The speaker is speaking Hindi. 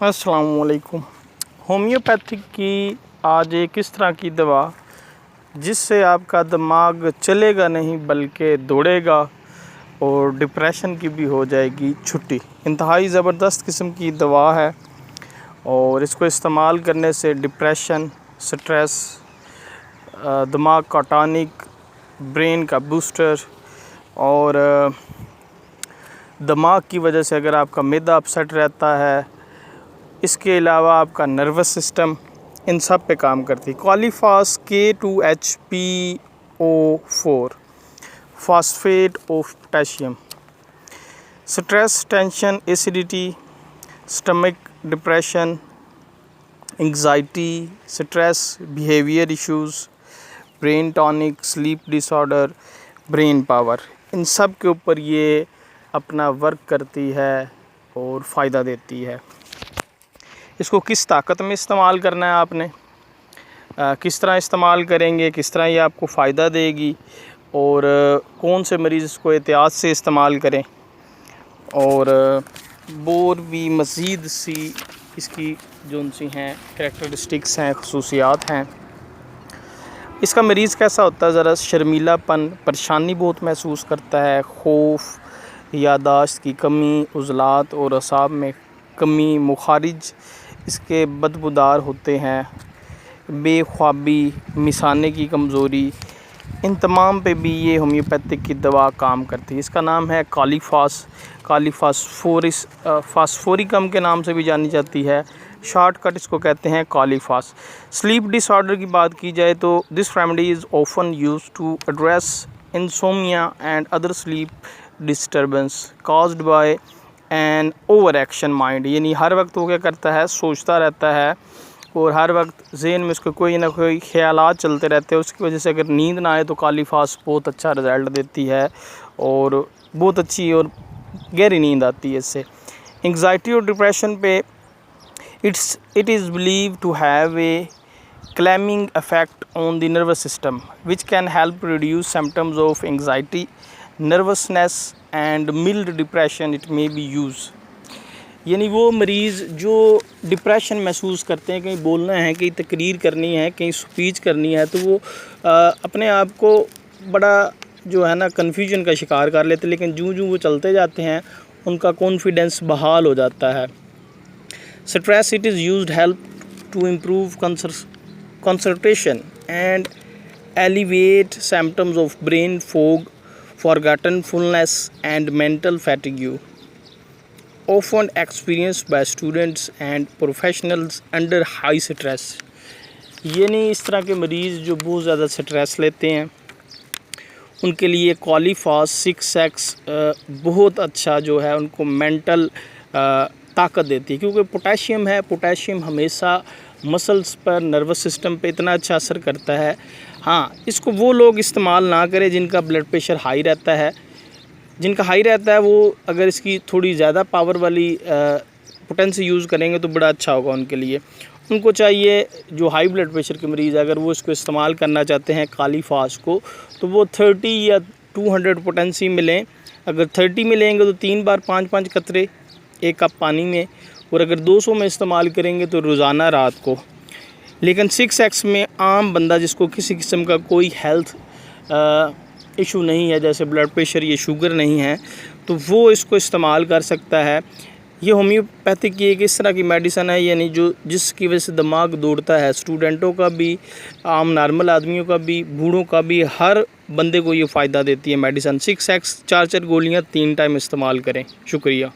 अस्सलामुअलैकुम। होम्योपैथिक की आज एक इस तरह की दवा जिससे आपका दिमाग चलेगा नहीं बल्कि दौड़ेगा और डिप्रेशन की भी हो जाएगी छुट्टी। इंतहाई ज़बरदस्त किस्म की दवा है और इसको इस्तेमाल करने से डिप्रेशन, स्ट्रेस, दिमाग का टॉनिक, ब्रेन का बूस्टर और दिमाग की वजह से अगर आपका मैदा अपसेट रहता है, इसके अलावा आपका नर्वस सिस्टम, इन सब पे काम करती है। Kali phos K2HPO4 phosphate of potassium. Stress, tension, acidity, stomach, depression, anxiety, stress, behaviour issues, brain tonic, sleep disorder, brain power, इन सब के ऊपर ये अपना वर्क करती है और फ़ायदा देती है। इसको किस ताकत में इस्तेमाल करना है आपने, किस तरह इस्तेमाल करेंगे, किस तरह ये आपको फ़ायदा देगी और कौन से मरीज़ इसको एहतियात से इस्तेमाल करें और और भी मज़ीद सी इसकी जो सी हैं करैक्टरिस्टिक्स हैं, खसूसियात हैं। इसका मरीज़ कैसा होता है, ज़रा शर्मीलापन, परेशानी बहुत महसूस करता है, खौफ, यादाश्त की कमी, उज़लात और असाब में कमी, मुखारिज इसके बदबूदार होते हैं, बेख्वाबी, मिसाने की कमज़ोरी, इन तमाम पे भी ये होम्योपैथिक की दवा काम करती है। इसका नाम है फास्फोरिकम के नाम से भी जानी जाती है, शॉर्टकट इसको कहते हैं कॉलीफास। स्लीप डिसऑर्डर की बात की जाए तो this remedy is often used to address insomnia and other sleep disturbance caused by an over action mind. यानी हर वक्त वो क्या करता है, सोचता रहता है और हर वक्त ज़हन में उसके कोई ना कोई ख़यालात चलते रहते हैं। उसकी वजह से अगर नींद ना आए तो कॉलीफास बहुत अच्छा रिज़ल्ट देती है और बहुत अच्छी और गहरी नींद आती है इससे। एंग्जाइटी और डिप्रेशन पे it is believed to have a calming effect on the nervous system which can help reduce symptoms of anxiety, nervousness and mild depression. It may be used। यानी वो मरीज़ जो डिप्रेशन महसूस करते हैं, कहीं बोलना है, कहीं तकरीर करनी है, कहीं स्पीच करनी है, तो वो अपने आप को बड़ा जो है ना कन्फ्यूजन का शिकार कर लेते हैं, लेकिन जूँ वो चलते जाते हैं उनका कॉन्फिडेंस बहाल हो जाता है। Stress, it is used help to improve concentration and alleviate symptoms of brain fog, forgetfulness and mental fatigue, often experienced by students and professionals under high stress। यानी इस तरह के मरीज़ जो बहुत ज़्यादा स्ट्रेस लेते हैं उनके लिए कॉलीफास 6X बहुत अच्छा जो है उनको मेंटल ताकत देती है, क्योंकि पोटेशियम है। पोटेशियम हमेशा मसल्स पर, नर्वस सिस्टम पे इतना अच्छा असर करता है। हाँ, इसको वो लोग इस्तेमाल ना करें जिनका ब्लड प्रेशर हाई रहता है। जिनका हाई रहता है वो अगर इसकी थोड़ी ज़्यादा पावर वाली पोटेंसी यूज़ करेंगे तो बड़ा अच्छा होगा उनके लिए। उनको चाहिए, जो हाई ब्लड प्रेशर के मरीज़ अगर वो इसको इस्तेमाल करना चाहते हैं कालीफास को, तो वो 30 या 200 पोटेंसी में लें। अगर 30 में लेंगे तो 3 बार 5-5 कतरे 1 कप पानी में, और अगर 200 में इस्तेमाल करेंगे तो रोज़ाना रात को। लेकिन 6X में आम बंदा जिसको किसी किस्म का कोई हेल्थ इशू नहीं है, जैसे ब्लड प्रेशर या शुगर नहीं है, तो वो इसको इस्तेमाल कर सकता है। ये होम्योपैथिक की एक इस तरह की मेडिसन है, यानी जिसकी वजह से दिमाग दौड़ता है, स्टूडेंटों का भी, आम नॉर्मल आदमियों का भी, बूढ़ों का भी, हर बंदे को ये फ़ायदा देती है मेडिसन। 6X 4 गोलियाँ 3 टाइम इस्तेमाल करें। शुक्रिया।